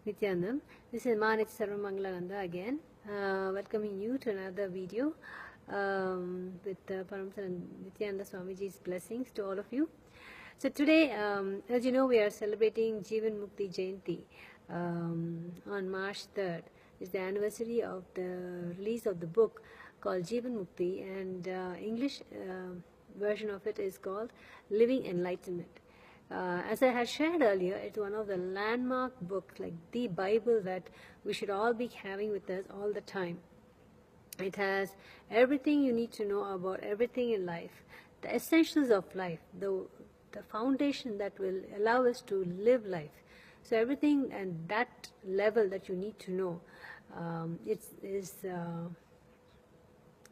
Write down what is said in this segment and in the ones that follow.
Nithyananda. This is Manit Sarvamanglananda again, welcoming you to another video with Paramahamsa Nithyananda Swamiji's blessings to all of you. So today, as you know, we are celebrating Jeevan Mukti Jayanti on March 3rd. It's the anniversary of the release of the book called Jeevan Mukti, and English version of it is called Living Enlightenment. As I had shared earlier, it's one of the landmark books, like the Bible, that we should all be having with us all the time. It has everything you need to know about everything in life, the essentials of life, the foundation that will allow us to live life. So everything and that level that you need to know,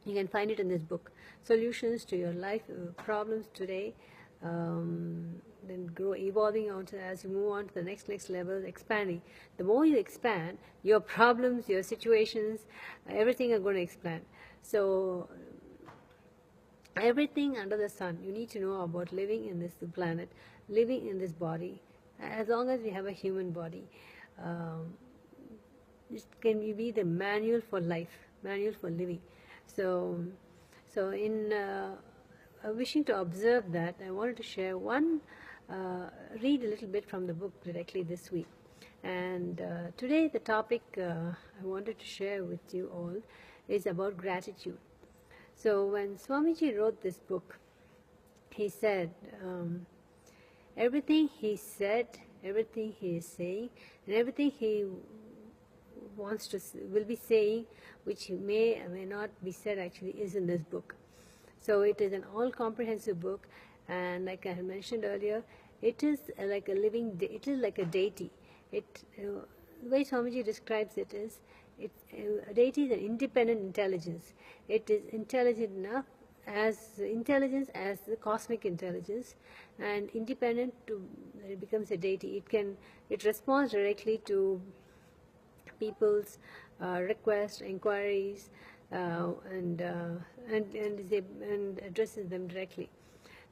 you can find it in this book. Solutions to your life problems today, then evolving on to, as you move on to the next level, expanding. The more you expand, your problems, your situations, everything are going to expand. So everything under the sun you need to know about living in this planet, living in this body. As long as we have a human body, it can be the manual for life, manual for living. So in wishing to observe that, I wanted to share read a little bit from the book directly this week. And today the topic I wanted to share with you all is about gratitude. So when Swamiji wrote this book, he said, everything he said, everything he is saying, and everything he will be saying, which may or may not be said actually, is in this book. So it is an all-comprehensive book, and like I had mentioned earlier, it is like a it is like a deity. The way Swamiji describes it is, a deity is an independent intelligence. It is intelligent enough, as intelligence as the cosmic intelligence, and independent to it becomes a deity. It responds directly to people's requests, inquiries, and addresses them directly.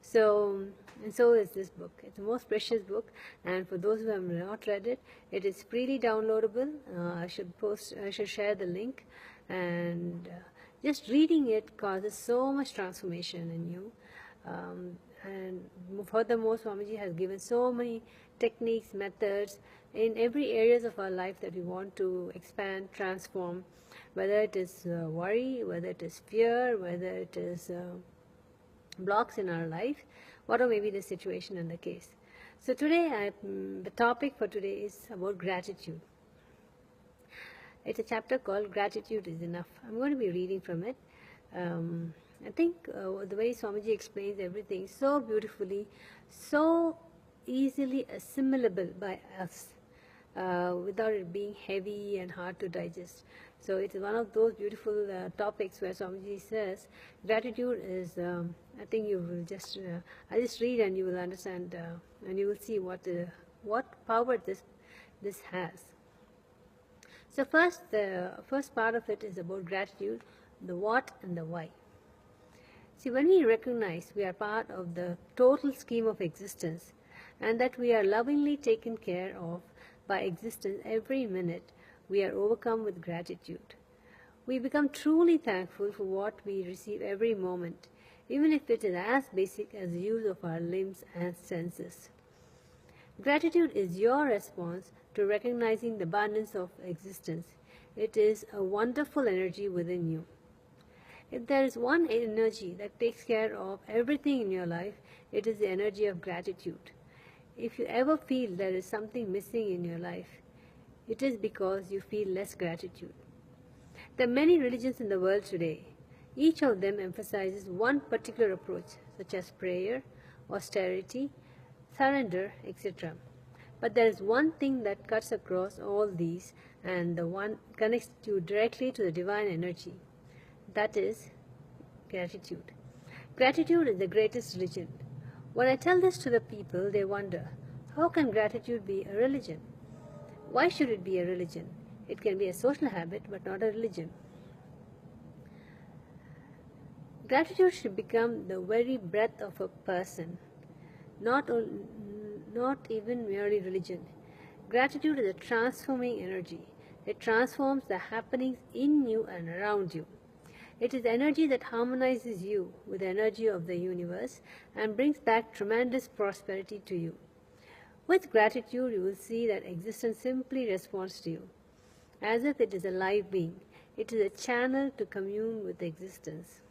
So is this book. It's the most precious book, and for those who have not read it, it is freely downloadable. I should share the link, and just reading it causes so much transformation in you. And furthermore, Swamiji has given so many techniques, methods in every areas of our life that we want to expand, transform, whether it is worry, whether it is fear, whether it is blocks in our life, whatever may be the situation and the case. So today, the topic for today is about gratitude. It's a chapter called Gratitude is Enough. I'm going to be reading from it. I think the way Swamiji explains everything so beautifully, so easily assimilable by us, without it being heavy and hard to digest. So it's one of those beautiful topics where Swamiji says gratitude is, I think you will just, I just read and you will understand, and you will see what power this has. So the first part of it is about gratitude, the what and the why. See, when we recognize we are part of the total scheme of existence, and that we are lovingly taken care of by existence every minute, we are overcome with gratitude. We become truly thankful for what we receive every moment, even if it is as basic as the use of our limbs and senses. Gratitude is your response to recognizing the abundance of existence. It is a wonderful energy within you. If there is one energy that takes care of everything in your life, it is the energy of gratitude. If you ever feel there is something missing in your life, it is because you feel less gratitude. There are many religions in the world today. Each of them emphasizes one particular approach, such as prayer, austerity, surrender, etc. But there is one thing that cuts across all these, and the one connects you directly to the divine energy. That is gratitude. Gratitude is the greatest religion. When I tell this to the people, they wonder, how can gratitude be a religion? Why should it be a religion? It can be a social habit, but not a religion. Gratitude should become the very breath of a person, not even merely religion. Gratitude is a transforming energy. It transforms the happenings in you and around you. It is energy that harmonizes you with the energy of the universe and brings back tremendous prosperity to you. With gratitude, you will see that existence simply responds to you, as if it is a live being. It is a channel to commune with existence.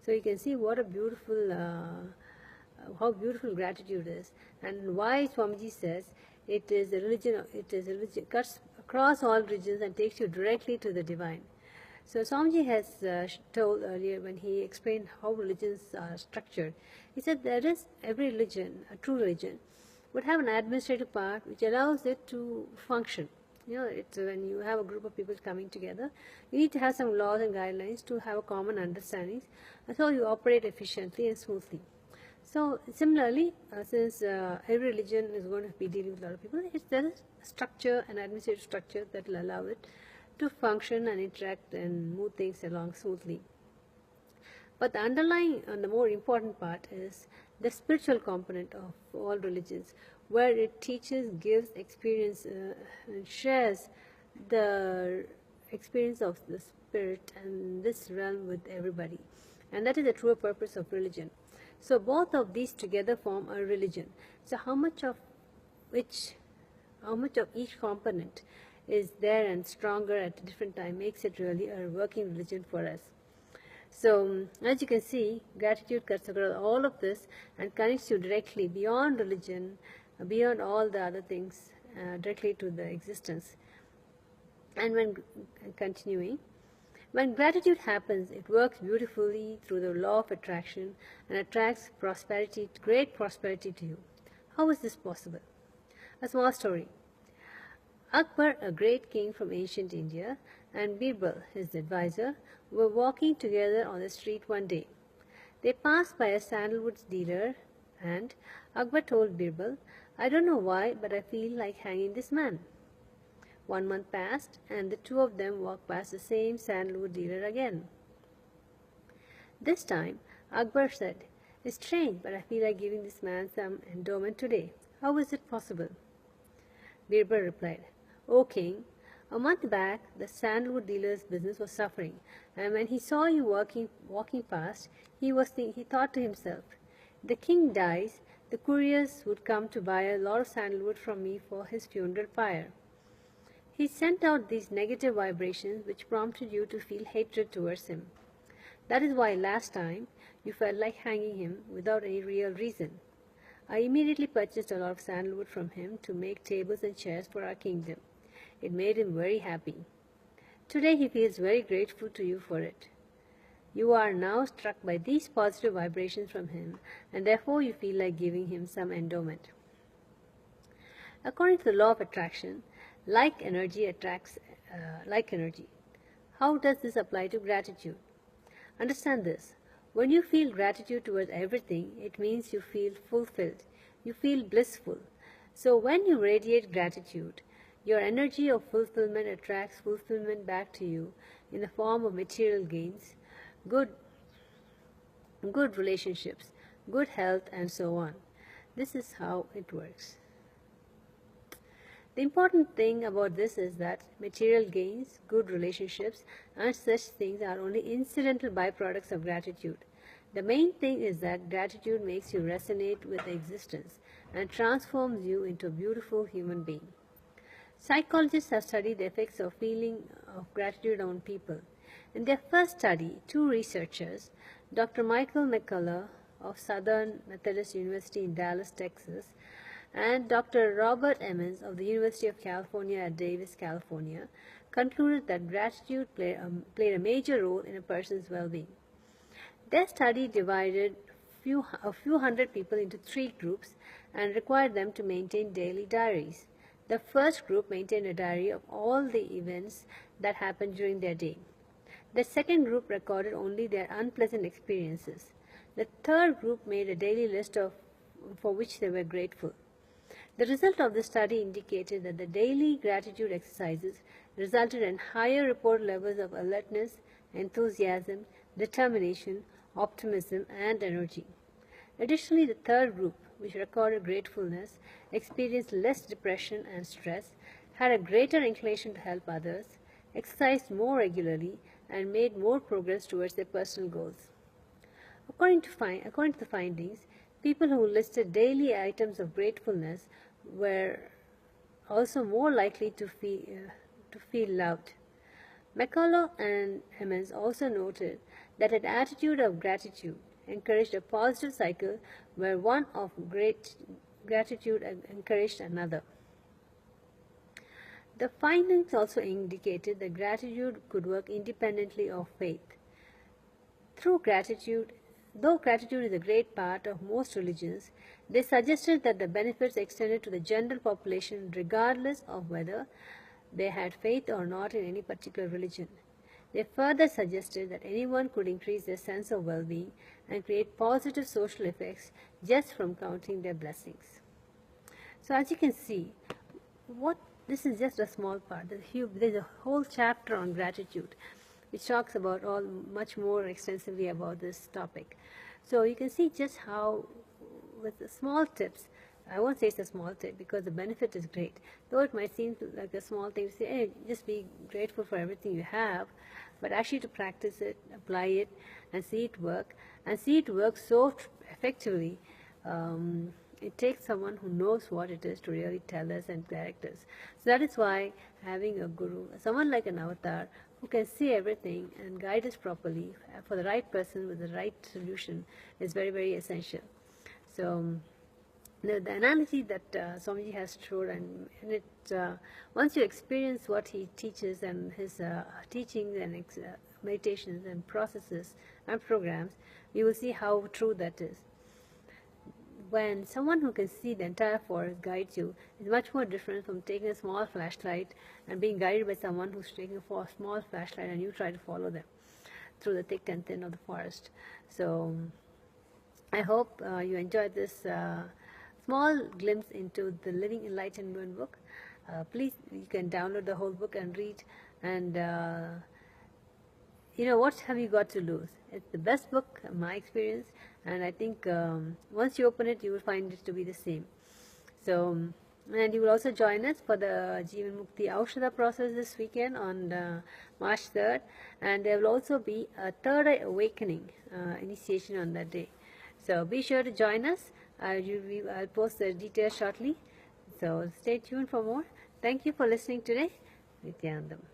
So you can see what a beautiful, how beautiful gratitude is, and why Swamiji says it is a religion. It is a religion, cuts across all religions and takes you directly to the divine. So Swamiji has told earlier when he explained how religions are structured. He said there is every religion, a true religion, would have an administrative part which allows it to function. You know, it's when you have a group of people coming together, you need to have some laws and guidelines to have a common understanding, and so you operate efficiently and smoothly. So similarly, since every religion is going to be dealing with a lot of people, there is a structure, an administrative structure that will allow it to function and interact and move things along smoothly. But the underlying and the more important part is the spiritual component of all religions, where it teaches, gives experience, and shares the experience of the spirit and this realm with everybody. And that is the true purpose of religion. So both of these together form a religion. So how much of each component is there and stronger at a different time makes it really a working religion for us. So as you can see, gratitude cuts across all of this and connects you directly beyond religion, beyond all the other things, directly to the existence. And when continuing, when gratitude happens, it works beautifully through the law of attraction and attracts prosperity, great prosperity to you. How is this possible? A small story. Akbar, a great king from ancient India, and Birbal, his advisor, were walking together on the street one day. They passed by a sandalwood dealer, and Akbar told Birbal, "I don't know why, but I feel like hanging this man." 1 month passed, and the two of them walked past the same sandalwood dealer again. This time, Akbar said, "It's strange, but I feel like giving this man some endowment today. How is it possible?" Birbal replied, "O king, a month back the sandalwood dealer's business was suffering, and when he saw you walking past, he thought to himself, 'The king dies, the couriers would come to buy a lot of sandalwood from me for his funeral pyre.' He sent out these negative vibrations which prompted you to feel hatred towards him. That is why last time you felt like hanging him without any real reason. I immediately purchased a lot of sandalwood from him to make tables and chairs for our kingdom. It made him very happy. Today he feels very grateful to you for it. You are now struck by these positive vibrations from him, and therefore you feel like giving him some endowment." According to the law of attraction, like energy attracts like energy. How does this apply to gratitude? Understand this. When you feel gratitude towards everything, it means you feel fulfilled. You feel blissful. So when you radiate gratitude, your energy of fulfillment attracts fulfillment back to you in the form of material gains, good relationships, good health, and so on. This is how it works. The important thing about this is that material gains, good relationships, and such things are only incidental byproducts of gratitude. The main thing is that gratitude makes you resonate with existence and transforms you into a beautiful human being. Psychologists have studied the effects of feeling of gratitude on people. In their first study, 2 researchers, Dr. Michael McCullough of Southern Methodist University in Dallas, Texas, and Dr. Robert Emmons of the University of California at Davis, California, concluded that gratitude played a major role in a person's well-being. Their study divided a few hundred people into 3 groups and required them to maintain daily diaries. The first group maintained a diary of all the events that happened during their day. The second group recorded only their unpleasant experiences. The third group made a daily list for which they were grateful. The result of the study indicated that the daily gratitude exercises resulted in higher reported levels of alertness, enthusiasm, determination, optimism, and energy. Additionally, the third group, which recorded gratefulness, experienced less depression and stress, had a greater inclination to help others, exercised more regularly, and made more progress towards their personal goals. According to the findings, people who listed daily items of gratefulness were also more likely to feel loved. McCullough and Emmons also noted that an attitude of gratitude encouraged a positive cycle where one of great gratitude encouraged another. The findings also indicated that gratitude could work independently of faith. Though gratitude is a great part of most religions, they suggested that the benefits extended to the general population regardless of whether they had faith or not in any particular religion. They further suggested that anyone could increase their sense of well-being and create positive social effects just from counting their blessings. So as you can see, this is just a small part. There's a whole chapter on gratitude which talks about much more extensively about this topic. So you can see just how with the small tips, I won't say it's a small tip because the benefit is great. Though it might seem like a small thing to say, hey, just be grateful for everything you have, but actually to practice it, apply it, and see it work, so effectively, it takes someone who knows what it is to really tell us and direct us. So that is why having a guru, someone like an avatar, who can see everything and guide us properly for the right person with the right solution is very, very essential. So the analogy that Swamiji has showed, and once you experience what he teaches and his teachings and meditations and processes and programs, you will see how true that is. When someone who can see the entire forest guides you, is much more different from taking a small flashlight and being guided by someone who's taking a small flashlight and you try to follow them through the thick and thin of the forest. So I hope you enjoyed this small glimpse into the Living Enlightenment book. Please, you can download the whole book and read, and what have you got to lose? It's the best book in my experience, and I think once you open it, you will find it to be the same. So, and you will also join us for the Jeevan Mukti Aushadha process this weekend on March 3rd, and there will also be a third eye awakening initiation on that day. So be sure to join us. I'll post the details shortly. So stay tuned for more. Thank you for listening today. Nithyanandam.